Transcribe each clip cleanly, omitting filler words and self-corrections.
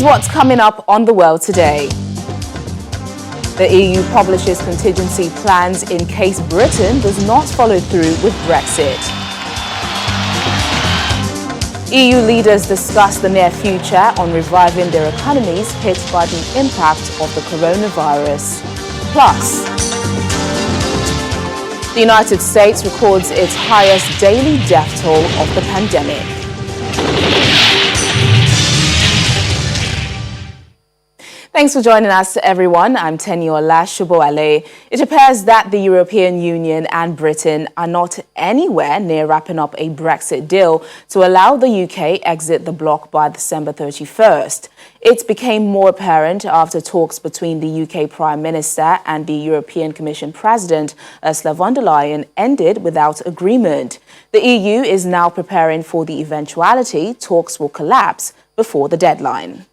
what's coming up on The World today. The EU publishes contingency plans in case Britain does not follow through with Brexit. EU leaders discuss the near future on reviving their economies hit by the impact of the coronavirus. Plus, the United States records its highest daily death toll of the pandemic. Thanks for joining us, everyone. I'm Teniola Shuboale. It appears that the European Union and Britain are not anywhere near wrapping up a Brexit deal to allow the UK exit the bloc by December 31st. It became more apparent after talks between the UK Prime Minister and the European Commission President, Ursula von der Leyen, ended without agreement. The EU is now preparing for the eventuality talks will collapse before the deadline.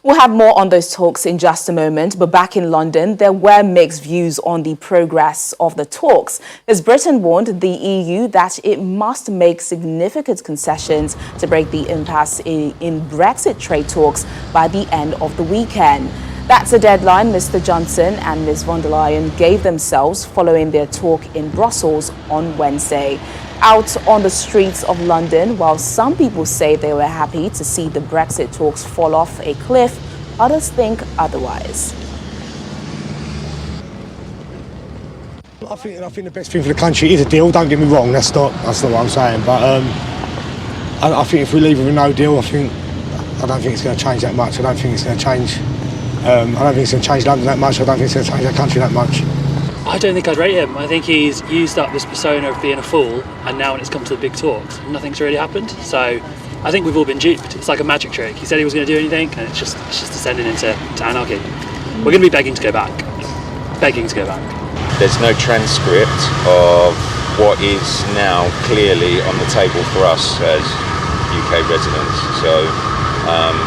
We'll have more on those talks in just a moment, but back in London, there were mixed views on the progress of the talks, as Britain warned the EU that it must make significant concessions to break the impasse in Brexit trade talks by the end of the weekend. That's a deadline Mr. Johnson and Ms. von der Leyen gave themselves following their talk in Brussels on Wednesday. Out on the streets of London, while some people say they were happy to see the Brexit talks fall off a cliff, others think otherwise. I think the best thing for the country is a deal. Don't get me wrong, that's not what I'm saying. But I think if we leave with a no deal, I don't think it's going to change that much. I don't think it's going to change. I don't think it's going to change London that much. I don't think it's going to change our country that much. I don't think I'd rate him. I think he's used up this persona of being a fool, and now when it's come to the big talks, nothing's really happened. So I think we've all been duped. It's like a magic trick. He said he was going to do anything, and it's just descending into anarchy. We're going to be begging to go back. Begging to go back. There's no transcript of what is now clearly on the table for us as UK residents. So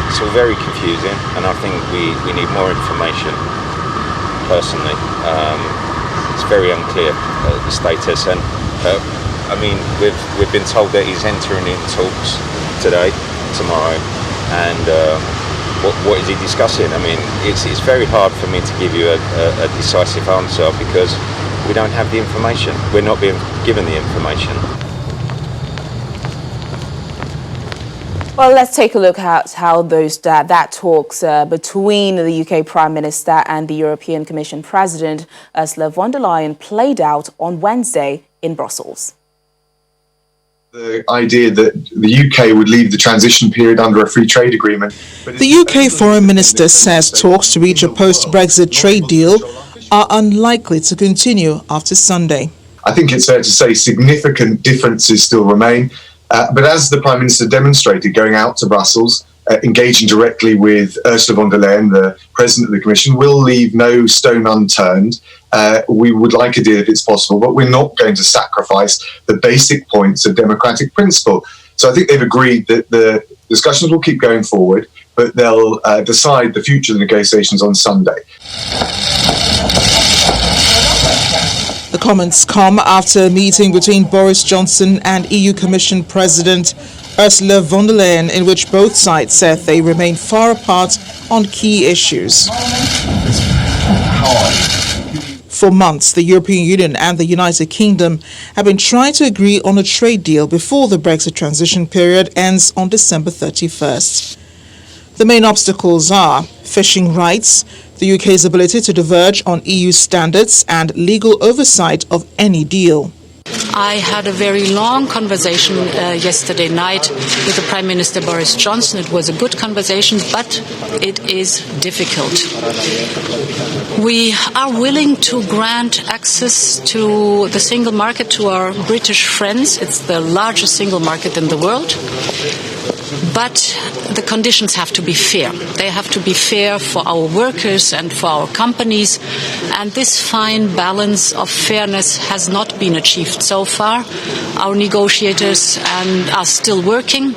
it's all very confusing, and I think we need more information, personally. It's very unclear, the status, and I mean, we've been told that he's entering in talks today, tomorrow, and what is he discussing? I mean, it's very hard for me to give you a decisive answer because we don't have the information. We're not being given the information. Well, let's take a look at how that talks between the UK Prime Minister and the European Commission President, Ursula von der Leyen, played out on Wednesday in Brussels. The idea that the UK would leave the transition period under a free trade agreement. The UK Foreign Minister says talks to reach a post-Brexit trade deal are unlikely to continue after Sunday. I think it's fair to say significant differences still remain. But as the Prime Minister demonstrated going out to Brussels, engaging directly with Ursula von der Leyen, the President of the Commission, will leave no stone unturned. We would like a deal if it's possible, but we're not going to sacrifice the basic points of democratic principle. So I think they've agreed that the discussions will keep going forward, but they'll decide the future of the negotiations on Sunday. The comments come after a meeting between Boris Johnson and EU Commission President Ursula von der Leyen, in which both sides said they remain far apart on key issues. For months, the European Union and the United Kingdom have been trying to agree on a trade deal before the Brexit transition period ends on December 31st. The main obstacles are fishing rights, the UK's ability to diverge on EU standards, and legal oversight of any deal. I had a very long conversation yesterday night with the Prime Minister Boris Johnson. It was a good conversation, but it is difficult. We are willing to grant access to the single market to our British friends. It's the largest single market in the world. But the conditions have to be fair. They have to be fair for our workers and for our companies. And this fine balance of fairness has not been achieved so far. Our negotiators are still working,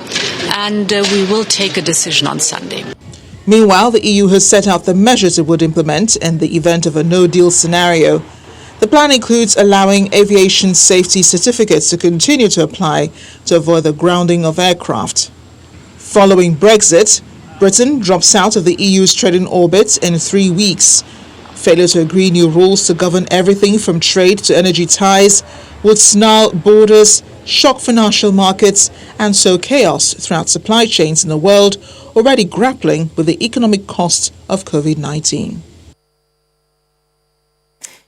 and we will take a decision on Sunday. Meanwhile, the EU has set out the measures it would implement in the event of a no-deal scenario. The plan includes allowing aviation safety certificates to continue to apply to avoid the grounding of aircraft. Following Brexit, Britain drops out of the EU's trading orbit in 3 weeks. Failure to agree new rules to govern everything from trade to energy ties would snarl borders, shock financial markets, and sow chaos throughout supply chains in a world already grappling with the economic cost of COVID-19.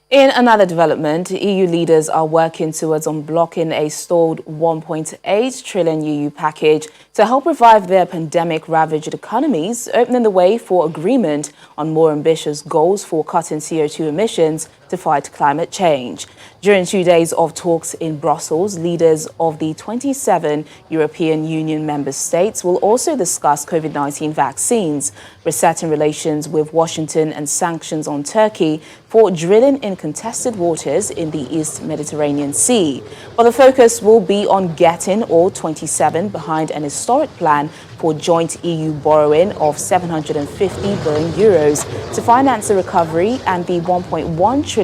In another development, EU leaders are working towards unblocking a stalled 1.8 trillion EU package to help revive their pandemic-ravaged economies, opening the way for agreement on more ambitious goals for cutting CO2 emissions to fight climate change. During 2 days of talks in Brussels, leaders of the 27 European Union member states will also discuss COVID-19 vaccines, resetting relations with Washington and sanctions on Turkey for drilling in contested waters in the East Mediterranean Sea. But the focus will be on getting all 27 behind an historic plan for joint EU borrowing of €750 billion to finance the recovery and the €1.1 trillion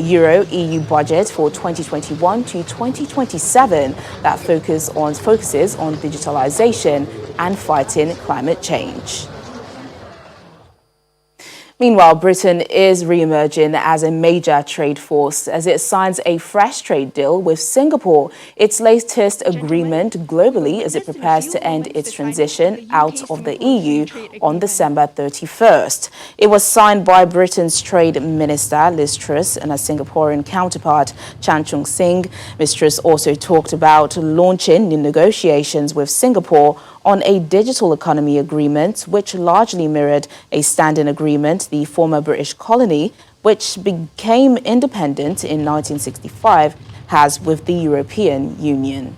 euro EU budget for 2021 to 2027 that focuses on digitalization and fighting climate change. Meanwhile, Britain is re-emerging as a major trade force as it signs a fresh trade deal with Singapore, its latest agreement globally as it prepares to end its transition out of the EU on December 31st. It was signed by Britain's Trade Minister, Liz Truss, and her Singaporean counterpart, Chan Chun Sing. Ms. Truss also talked about launching new negotiations with Singapore on a digital economy agreement, which largely mirrored a standing agreement the former British colony, which became independent in 1965, has with the European Union.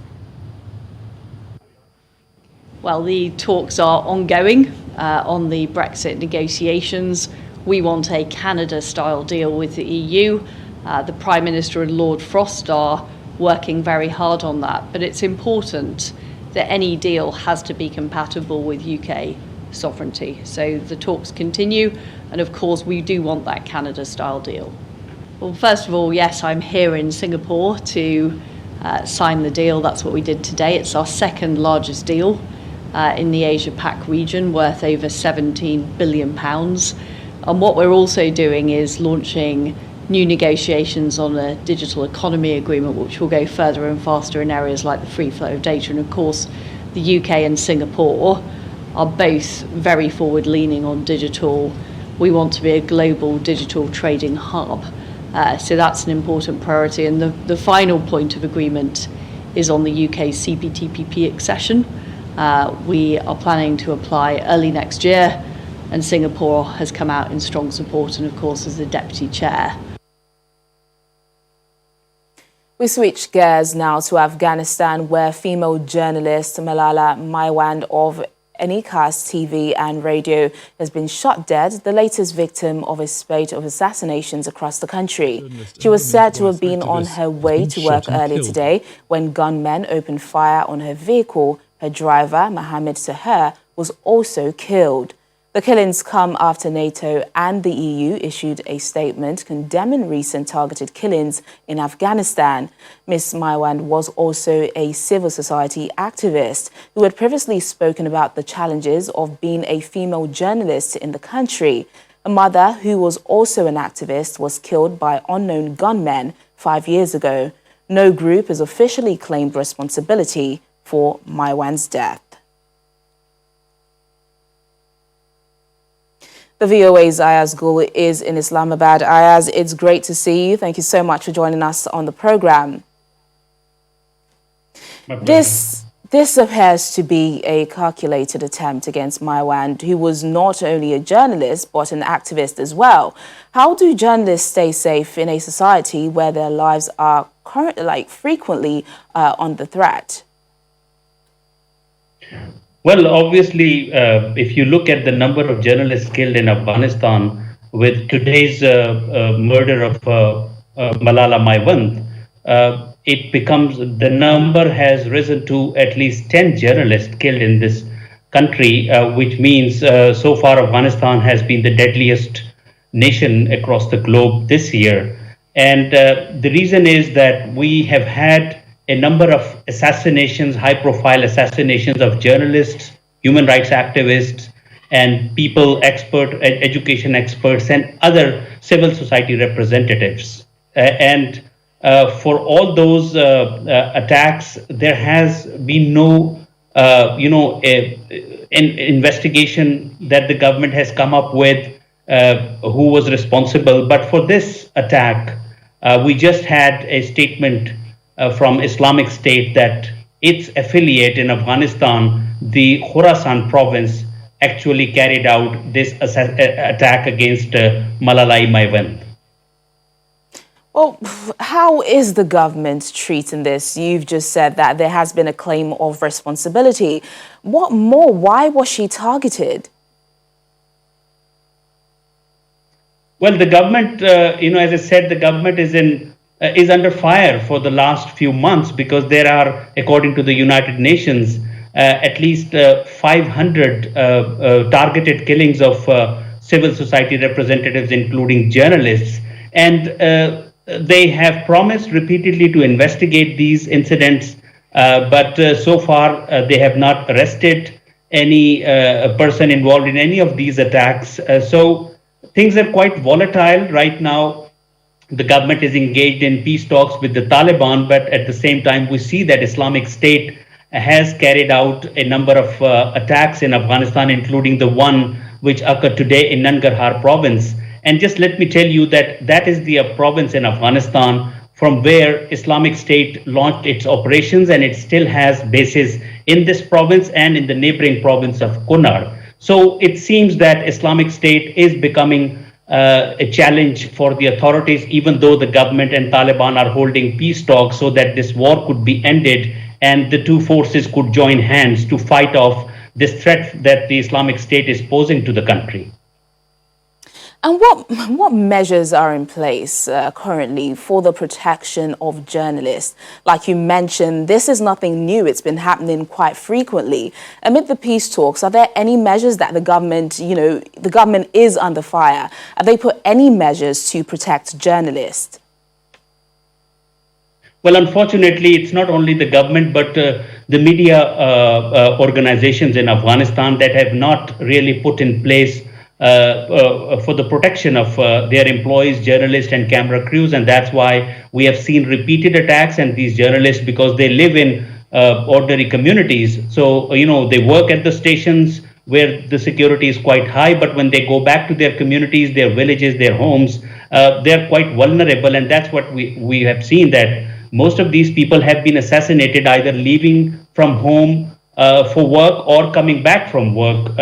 Well, the talks are ongoing on the Brexit negotiations. We want a Canada-style deal with the EU. The Prime Minister and Lord Frost are working very hard on that, but it's important that any deal has to be compatible with UK sovereignty. So the talks continue, and of course we do want that Canada-style deal. Well, first of all, yes, I'm here in Singapore to sign the deal. That's what we did today. It's our second largest deal in the Asia-Pac region, worth over £17 billion. And what we're also doing is launching new negotiations on a digital economy agreement, which will go further and faster in areas like the free flow of data. And of course, the UK and Singapore are both very forward-leaning on digital. We want to be a global digital trading hub. So that's an important priority. And the final point of agreement is on the UK CPTPP accession. We are planning to apply early next year, and Singapore has come out in strong support and, of course, as the deputy chair. We switch gears now to Afghanistan, where female journalist Malala Maiwand of Enikas TV and radio has been shot dead, the latest victim of a spate of assassinations across the country. She was said to have been on her way to work earlier today when gunmen opened fire on her vehicle. Her driver, Mohammed Seher, was also killed. The killings come after NATO and the EU issued a statement condemning recent targeted killings in Afghanistan. Ms. Maiwand was also a civil society activist who had previously spoken about the challenges of being a female journalist in the country. A mother who was also an activist was killed by unknown gunmen 5 years ago. No group has officially claimed responsibility for Maiwand's death. The VOA's Ayaz Gul is in Islamabad. Ayaz, it's great to see you. Thank you so much for joining us on the program. This appears to be a calculated attempt against Maiwand, who was not only a journalist but an activist as well. How do journalists stay safe in a society where their lives are frequently under threat? Well, obviously, if you look at the number of journalists killed in Afghanistan, with today's murder of Malala Maiwand, it becomes the number has risen to at least 10 journalists killed in this country, which means so far Afghanistan has been the deadliest nation across the globe this year. And the reason is that we have had a number of assassinations, high-profile assassinations of journalists, human rights activists, and people, education experts, and other civil society representatives. And for all those attacks, there has been no, an investigation that the government has come up with who was responsible. But for this attack, we just had a statement from Islamic State that its affiliate in Afghanistan, the Khorasan province, actually carried out this attack against Malala Yousafzai. Well, how is the government treating this? You've just said that there has been a claim of responsibility. What more? Why was she targeted? Well, the government, as I said, the government is under fire for the last few months because there are, according to the United Nations, at least 500 targeted killings of civil society representatives, including journalists. And they have promised repeatedly to investigate these incidents, but so far they have not arrested any person involved in any of these attacks. So things are quite volatile right now. The government is engaged in peace talks with the Taliban, but at the same time, we see that Islamic State has carried out a number of attacks in Afghanistan, including the one which occurred today in Nangarhar province. And just let me tell you that that is the province in Afghanistan from where Islamic State launched its operations, and it still has bases in this province and in the neighboring province of Kunar. So it seems that Islamic State is becoming a challenge for the authorities, even though the government and Taliban are holding peace talks so that this war could be ended and the two forces could join hands to fight off this threat that the Islamic State is posing to the country. And what measures are in place currently for the protection of journalists? Like you mentioned, this is nothing new. It's been happening quite frequently. Amid the peace talks, are there any measures that the government, the government is under fire? Have they put any measures to protect journalists? Well, unfortunately, it's not only the government, but the media organizations in Afghanistan that have not really put in place for the protection of their employees, journalists, and camera crews. And that's why we have seen repeated attacks. And these journalists, because they live in ordinary communities, so, they work at the stations where the security is quite high. But when they go back to their communities, their villages, their homes, they're quite vulnerable. And that's what we have seen, that most of these people have been assassinated, either leaving from home for work or coming back from work.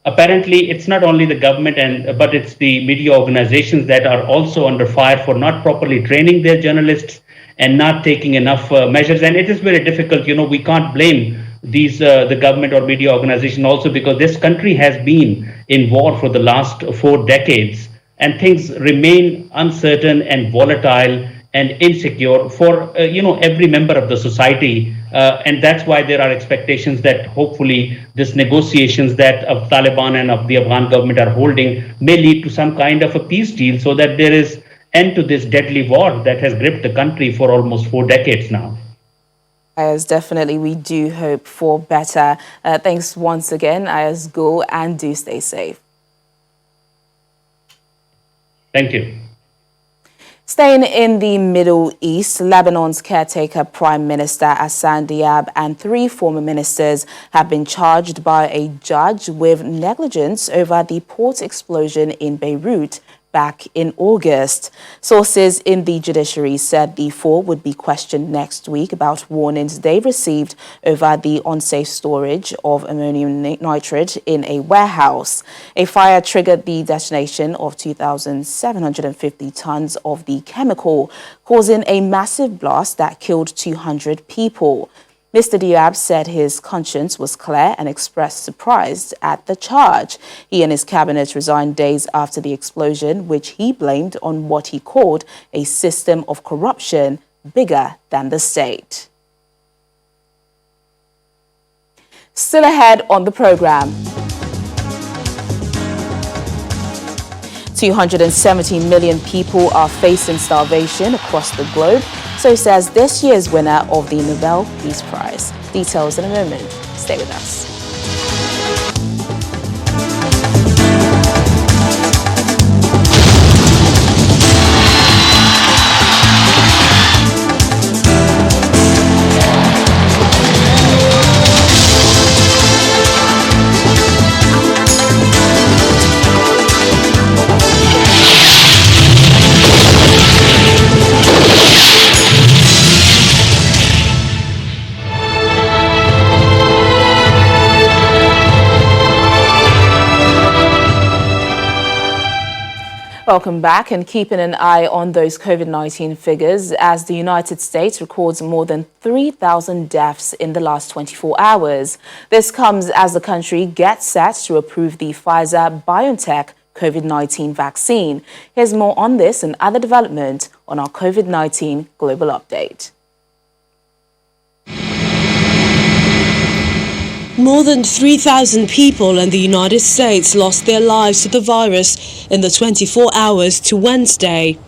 Apparently, it's not only the government, but it's the media organizations that are also under fire for not properly training their journalists and not taking enough measures. And it is very difficult. We can't blame the government or media organization also, because this country has been in war for the last 4 decades, and things remain uncertain and volatile and insecure for every member of the society, and that's why there are expectations that hopefully this negotiations that of Taliban and of the Afghan government are holding may lead to some kind of a peace deal, so that there is end to this deadly war that has gripped the country for almost 4 decades now. Ayaz, definitely we do hope for better. Thanks once again, Ayaz Gul, and do stay safe. Thank you. Staying in the Middle East, Lebanon's caretaker Prime Minister Hassan Diab and 3 former ministers have been charged by a judge with negligence over the port explosion in Beirut back in August. Sources in the judiciary said the 4 would be questioned next week about warnings they received over the unsafe storage of ammonium nitrate in a warehouse. A fire triggered the detonation of 2,750 tons of the chemical, causing a massive blast that killed 200 people. Mr. Diab said his conscience was clear and expressed surprise at the charge. He and his cabinet resigned days after the explosion, which he blamed on what he called a system of corruption bigger than the state. Still ahead on the program. 270 million people are facing starvation across the globe. So says this year's winner of the Nobel Peace Prize. Details in a moment. Stay with us. Welcome back, and keeping an eye on those COVID-19 figures as the United States records more than 3,000 deaths in the last 24 hours. This comes as the country gets set to approve the Pfizer-BioNTech COVID-19 vaccine. Here's more on this and other development on our COVID-19 Global Update. More than 3,000 people in the United States lost their lives to the virus in the 24 hours to Wednesday.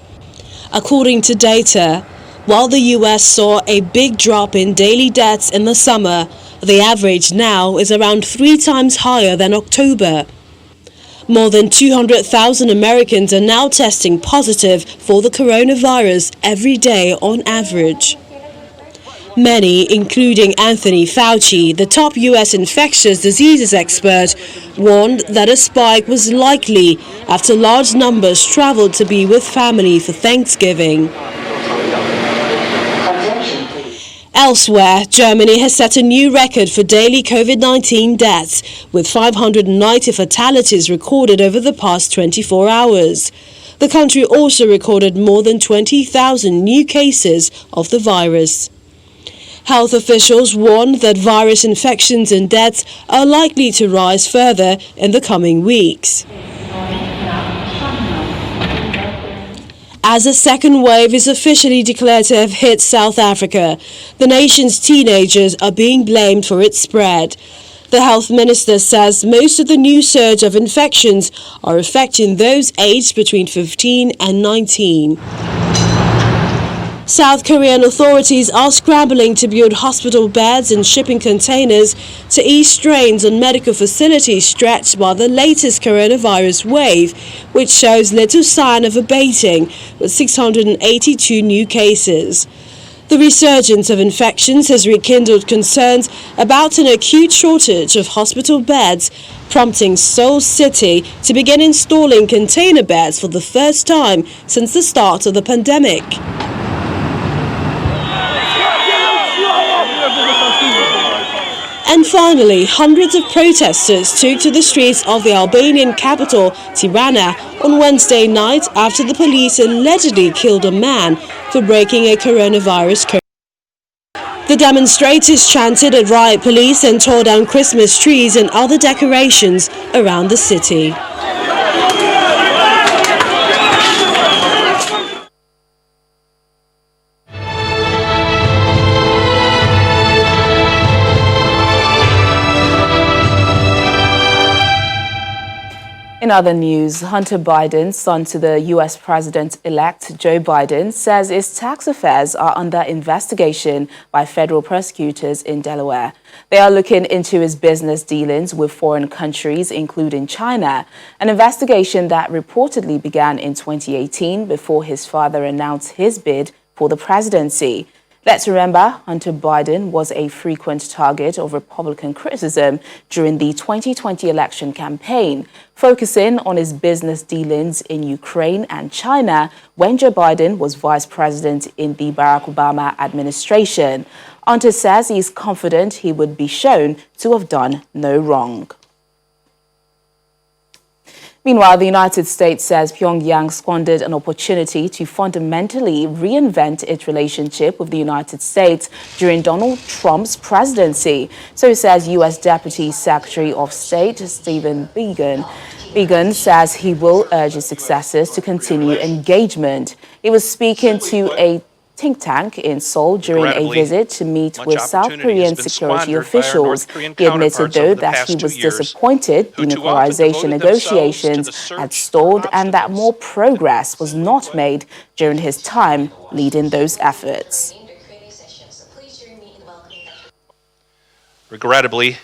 According to data, while the US saw a big drop in daily deaths in the summer, the average now is around 3 times higher than October. More than 200,000 Americans are now testing positive for the coronavirus every day on average. Many, including Anthony Fauci, the top U.S. infectious diseases expert, warned that a spike was likely after large numbers traveled to be with family for Thanksgiving. Elsewhere, Germany has set a new record for daily COVID-19 deaths, with 590 fatalities recorded over the past 24 hours. The country also recorded more than 20,000 new cases of the virus. Health officials warned that virus infections and deaths are likely to rise further in the coming weeks. As a second wave is officially declared to have hit South Africa, the nation's teenagers are being blamed for its spread. The health minister says most of the new surge of infections are affecting those aged between 15 and 19. South Korean authorities are scrambling to build hospital beds and shipping containers to ease strains on medical facilities stretched by the latest coronavirus wave, which shows little sign of abating, with 682 new cases. The resurgence of infections has rekindled concerns about an acute shortage of hospital beds, prompting Seoul City to begin installing container beds for the first time since the start of the pandemic. And finally, hundreds of protesters took to the streets of the Albanian capital, Tirana, on Wednesday night after the police allegedly killed a man for breaking a coronavirus code. The demonstrators chanted at riot police and tore down Christmas trees and other decorations around the city. In other news, Hunter Biden, son to the U.S. President-elect Joe Biden, says his tax affairs are under investigation by federal prosecutors in Delaware. They are looking into his business dealings with foreign countries, including China, an investigation that reportedly began in 2018 before his father announced his bid for the presidency. Let's remember, Hunter Biden was a frequent target of Republican criticism during the 2020 election campaign, focusing on his business dealings in Ukraine and China when Joe Biden was vice president in the Barack Obama administration. Hunter says he's confident he would be shown to have done no wrong. Meanwhile, the United States says Pyongyang squandered an opportunity to fundamentally reinvent its relationship with the United States during Donald Trump's presidency. So says U.S. Deputy Secretary of State Stephen Biegun. Biegun says he will urge his successors to continue engagement. He was speaking to a think tank in Seoul during a visit to meet with South Korean security officials. He admitted, though, that he was disappointed denuclearization negotiations had stalled and that more progress was not made during his time leading those efforts. Regrettably,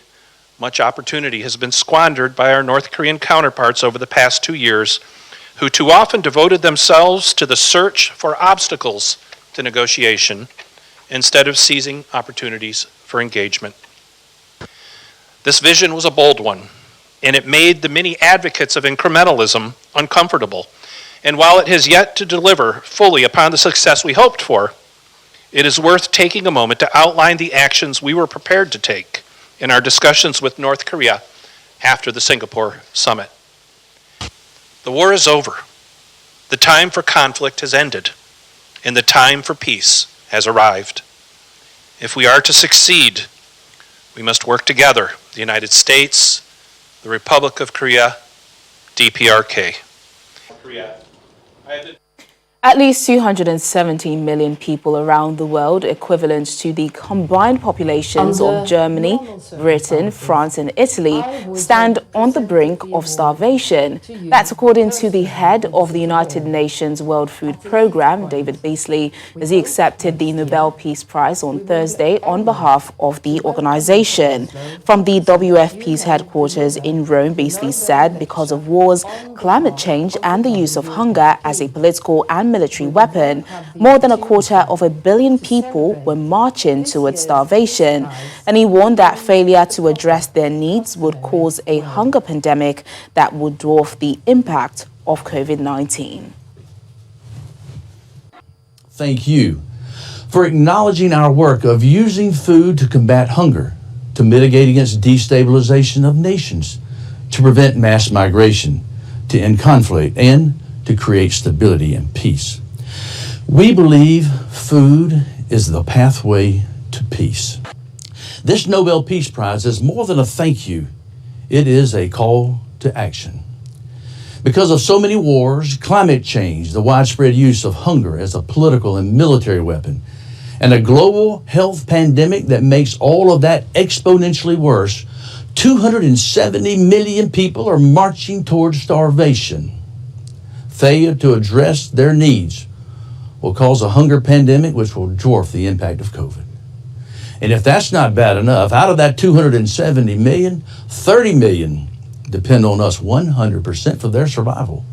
much opportunity has been squandered by our North Korean counterparts over the past 2 years, who too often devoted themselves to the search for obstacles to negotiation instead of seizing opportunities for engagement. This vision was a bold one, and it made the many advocates of incrementalism uncomfortable. And while it has yet to deliver fully upon the success we hoped for, it is worth taking a moment to outline the actions we were prepared to take in our discussions with North Korea after the Singapore summit. The war is over. The time for conflict has ended, and the time for peace has arrived. If we are to succeed, we must work together, the United States, the Republic of Korea, DPRK. At least 217 million people around the world, equivalent to the combined populations of Germany, Britain, France and Italy, stand on the brink of starvation. That's according to the head of the United Nations World Food Programme, David Beasley, as he accepted the Nobel Peace Prize on Thursday on behalf of the organisation. From the WFP's headquarters in Rome, Beasley said because of wars, climate change and the use of hunger as a political and military weapon, more than 250 million people were marching towards starvation. And he warned that failure to address their needs would cause a hunger pandemic that would dwarf the impact of COVID-19. Thank you for acknowledging our work of using food to combat hunger, to mitigate against destabilization of nations, to prevent mass migration, to end conflict, and to create stability and peace. We believe food is the pathway to peace. This Nobel Peace Prize is more than a thank you. It is a call to action. Because of so many wars, climate change, the widespread use of hunger as a political and military weapon, and a global health pandemic that makes all of that exponentially worse, 270 million people are marching towards starvation. Failure to address their needs will cause a hunger pandemic which will dwarf the impact of COVID. And if that's not bad enough, out of that 270 million, 30 million depend on us 100% for their survival.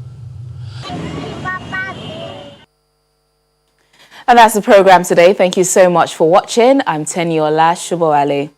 And that's the program today. Thank you so much for watching. I'm Tenyola Shuboale.